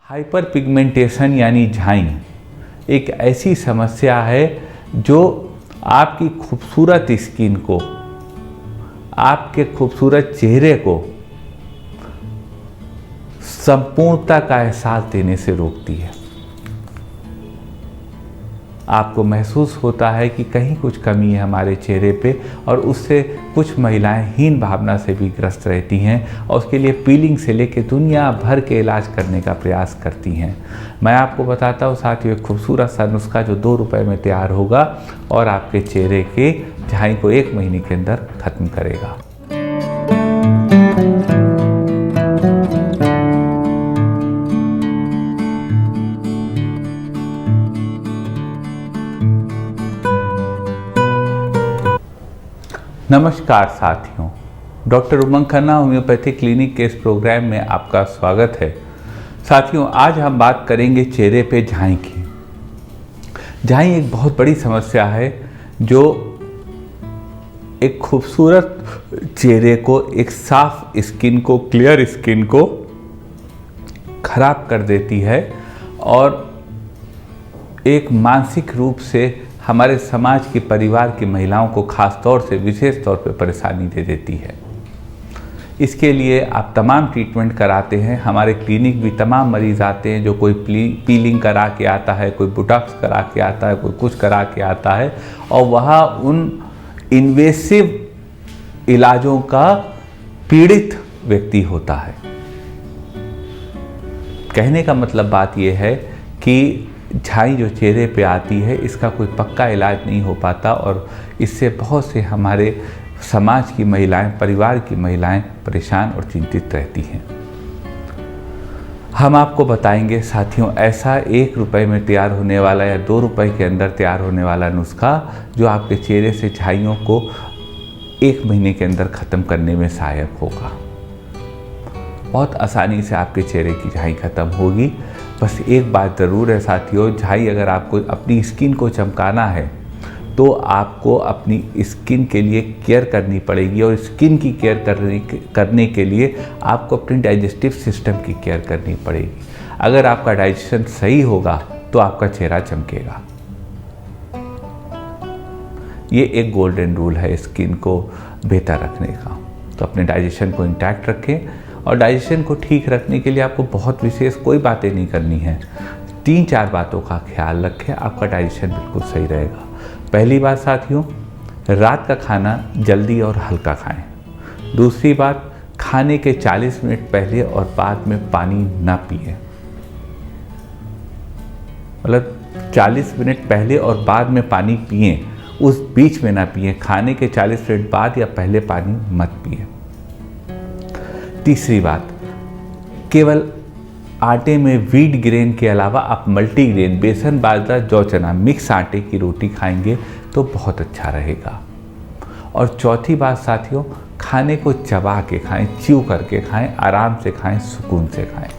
Hyper pigmentation यानी झाई एक ऐसी समस्या है जो आपकी खूबसूरत स्किन को, आपके खूबसूरत चेहरे को संपूर्णता का एहसास देने से रोकती है। आपको महसूस होता है कि कहीं कुछ कमी है हमारे चेहरे पे और उससे कुछ महिलाएं हीन भावना से भी ग्रस्त रहती हैं और उसके लिए पीलिंग से लेकर दुनिया भर के इलाज करने का प्रयास करती हैं। मैं आपको बताता हूँ साथियों, एक खूबसूरत सा नुस्खा जो 2 रुपए में तैयार होगा और आपके चेहरे के झाई को 1 महीने के अंदर ख़त्म करेगा। नमस्कार साथियों, डॉक्टर उमंग खन्ना होम्योपैथी क्लिनिक के इस प्रोग्राम में आपका स्वागत है। साथियों, आज हम बात करेंगे चेहरे पे झाई की। झाई एक बहुत बड़ी समस्या है जो एक खूबसूरत चेहरे को, एक साफ स्किन को, क्लियर स्किन को खराब कर देती है और एक मानसिक रूप से हमारे समाज के, परिवार की महिलाओं को खास तौर से, विशेष तौर पे परेशानी दे देती है। इसके लिए आप तमाम ट्रीटमेंट कराते हैं। हमारे क्लिनिक भी तमाम मरीज़ आते हैं जो कोई पीलिंग करा के आता है, कोई बुटॉक्स करा के आता है, कोई कुछ करा के आता है और वहाँ उन इन्वेसिव इलाजों का पीड़ित व्यक्ति होता है। कहने का मतलब बात यह है कि झाई जो चेहरे पे आती है इसका कोई पक्का इलाज नहीं हो पाता और इससे बहुत से हमारे समाज की महिलाएं, परिवार की महिलाएं परेशान और चिंतित रहती हैं। हम आपको बताएंगे साथियों ऐसा 1 रुपए में तैयार होने वाला या 2 रुपए के अंदर तैयार होने वाला नुस्खा जो आपके चेहरे से झाइयों को 1 महीने के अंदर ख़त्म करने में सहायक होगा। बहुत आसानी से आपके चेहरे की झाई ख़त्म होगी। बस एक बात ज़रूर है साथियों, झाई अगर आपको अपनी स्किन को चमकाना है तो आपको अपनी स्किन के लिए केयर करनी पड़ेगी और स्किन की केयर करने के लिए आपको अपनी डाइजेस्टिव सिस्टम की केयर करनी पड़ेगी। अगर आपका डाइजेशन सही होगा तो आपका चेहरा चमकेगा। ये एक गोल्डन रूल है स्किन को बेहतर रखने का। तो अपने डाइजेशन को इंटैक्ट रखें और डाइजेशन को ठीक रखने के लिए आपको बहुत विशेष कोई बातें नहीं करनी है। 3-4 बातों का ख्याल रखें, आपका डाइजेशन बिल्कुल सही रहेगा। पहली बात साथियों, रात का खाना जल्दी और हल्का खाएं। दूसरी बात, खाने के 40 मिनट पहले और बाद में पानी ना पिएं। मतलब 40 मिनट पहले और बाद में पानी पिएं, उस बीच में ना पिएं। खाने के 40 मिनट बाद या पहले पानी मत पिएं। तीसरी बात, केवल आटे में व्हीट ग्रेन के अलावा आप मल्टीग्रेन, बेसन, बाजरा, जौ, चना, मिक्स आटे की रोटी खाएंगे तो बहुत अच्छा रहेगा। और चौथी बात साथियों, खाने को चबा के खाएं, च्यू करके खाएं, आराम से खाएं, सुकून से खाएं।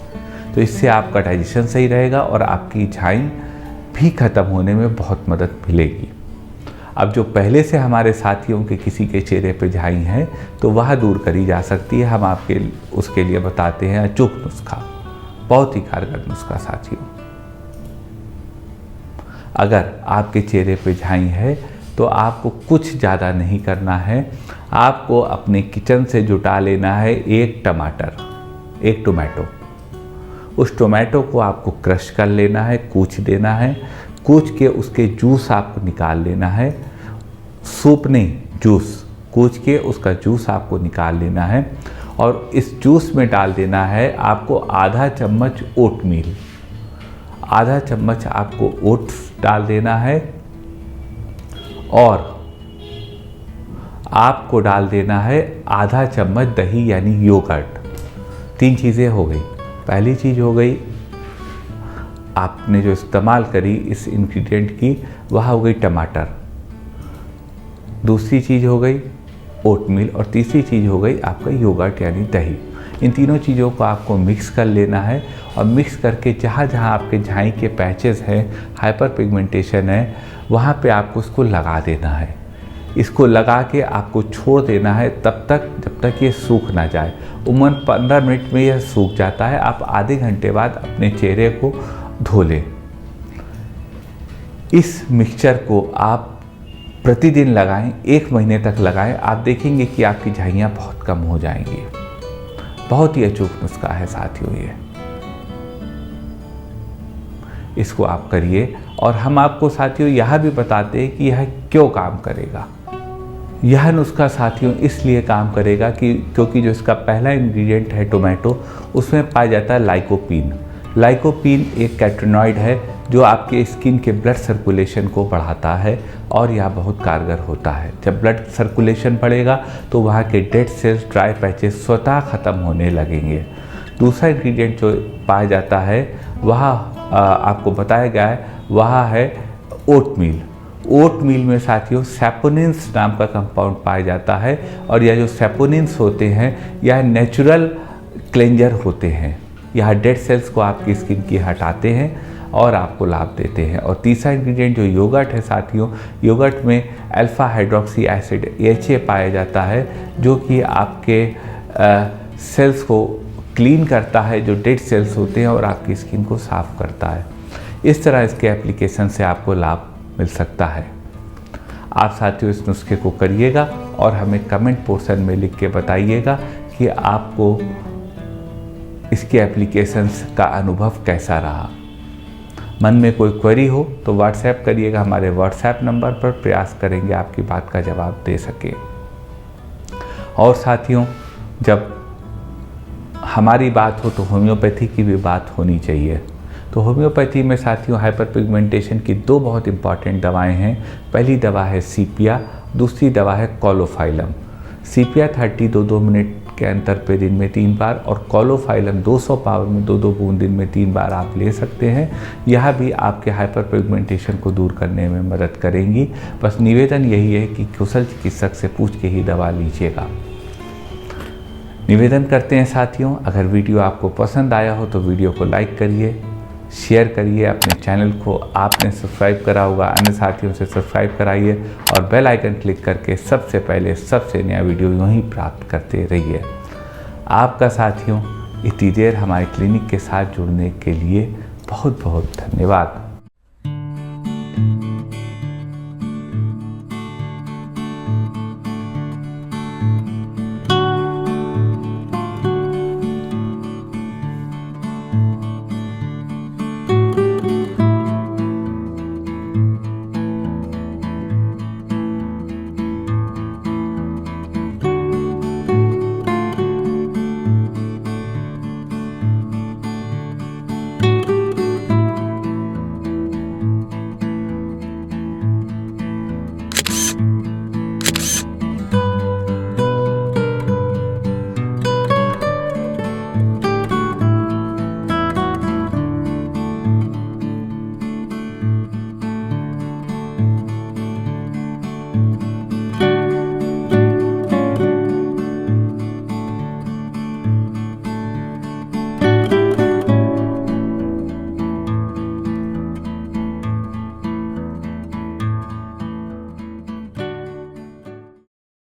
तो इससे आपका डाइजेशन सही रहेगा और आपकी झाई भी ख़त्म होने में बहुत मदद मिलेगी। अब जो पहले से हमारे साथियों के किसी के चेहरे पे झाई है तो वह दूर करी जा सकती है। हम आपके उसके लिए बताते हैं अचूक नुस्खा, बहुत ही कारगर नुस्खा साथियों। अगर आपके चेहरे पे झाई है तो आपको कुछ ज़्यादा नहीं करना है। आपको अपने किचन से जुटा लेना है 1 टमाटर, 1 टोमेटो। उस टोमेटो को आपको क्रश कर लेना है, कूच देना है। कूच के उसके जूस आपको निकाल लेना है। सूप नहीं, जूस। कूच के उसका जूस आपको निकाल लेना है और इस जूस में डाल देना है आपको आधा चम्मच ओटमील। आधा चम्मच आपको ओट्स डाल देना है और आपको डाल देना है आधा चम्मच दही यानी योगर्ट। 3 चीज़ें हो गई। पहली चीज़ हो गई आपने जो इस्तेमाल करी इस इंग्रेडिएंट की, वह हो गई टमाटर। दूसरी चीज़ हो गई ओटमील और तीसरी चीज़ हो गई आपका योगर्ट यानी दही। इन तीनों चीज़ों को आपको मिक्स कर लेना है और मिक्स करके जहाँ जहाँ आपके झाई के पैचेस हैं, हाइपर पिगमेंटेशन है, वहाँ पे आपको उसको लगा देना है। इसको लगा के आपको छोड़ देना है तब तक जब तक ये सूख ना जाए। उमन 15 मिनट में यह सूख जाता है। आप आधे घंटे बाद अपने चेहरे को धो लें। इस मिक्सचर को आप प्रतिदिन लगाएं, 1 महीने तक लगाएं। आप देखेंगे कि आपकी झाइयाँ बहुत कम हो जाएंगी। बहुत ही अचूक नुस्खा है साथियों ये। इसको आप करिए और हम आपको साथियों यह भी बताते हैं कि यह क्यों काम करेगा। यह नुस्खा साथियों इसलिए काम करेगा कि क्योंकि जो इसका पहला इंग्रेडिएंट है टोमेटो, उसमें पाया जाता है लाइकोपीन। लाइकोपीन एक कैटोनॉइड है जो आपके स्किन के ब्लड सर्कुलेशन को बढ़ाता है और यह बहुत कारगर होता है। जब ब्लड सर्कुलेशन बढ़ेगा तो वहाँ के डेड सेल्स, ड्राई पैचेस स्वतः ख़त्म होने लगेंगे। दूसरा इंग्रेडिएंट जो पाया जाता है वह आपको बताया गया है, वह है ओटमील। ओटमील में साथियों सैपोनिन्स नाम का कंपाउंड पाया जाता है और यह जो सैपोनिन्स होते हैं यह नेचुरल क्लेंजर होते हैं। यह डेड सेल्स को आपकी स्किन की हटाते हैं और आपको लाभ देते हैं। और तीसरा इंग्रेडिएंट जो योगर्ट है साथियों, योगर्ट में अल्फा हाइड्रोक्सी एसिड AHA पाया जाता है जो कि आपके सेल्स को क्लीन करता है, जो डेड सेल्स होते हैं, और आपकी स्किन को साफ करता है। इस तरह इसके एप्लीकेशन से आपको लाभ मिल सकता है। आप साथियों इस नुस्खे को करिएगा और हमें कमेंट पोर्शन में लिख के बताइएगा कि आपको इसके एप्लीकेशंस का अनुभव कैसा रहा। मन में कोई क्वेरी हो तो व्हाट्सएप करिएगा हमारे व्हाट्सएप नंबर पर, प्रयास करेंगे आपकी बात का जवाब दे सके। और साथियों जब हमारी बात हो तो होम्योपैथी की भी बात होनी चाहिए। तो होम्योपैथी में साथियों हाइपर पिगमेंटेशन की 2 बहुत इंपॉर्टेंट दवाएं हैं। पहली दवा है सीपिया, दूसरी दवा है कॉलोफाइलम। सीपिया 30 2-2 मिनट के अंतर पे दिन में 3 बार और कॉलोफाइलम 200 पावर में 2-2 बूंद दिन में 3 बार आप ले सकते हैं। यह भी आपके हाइपर पिगमेंटेशन को दूर करने में मदद करेंगी। बस निवेदन यही है कि कुशल चिकित्सक से पूछ के ही दवा लीजिएगा। निवेदन करते हैं साथियों, अगर वीडियो आपको पसंद आया हो तो वीडियो को लाइक करिए, शेयर करिए। अपने चैनल को आपने सब्सक्राइब करा होगा, अन्य साथियों से सब्सक्राइब कराइए और बेल आइकन क्लिक करके सबसे पहले सबसे नया वीडियो यूँ ही प्राप्त करते रहिए। आपका साथियों इतनी देर हमारे क्लिनिक के साथ जुड़ने के लिए बहुत बहुत धन्यवाद।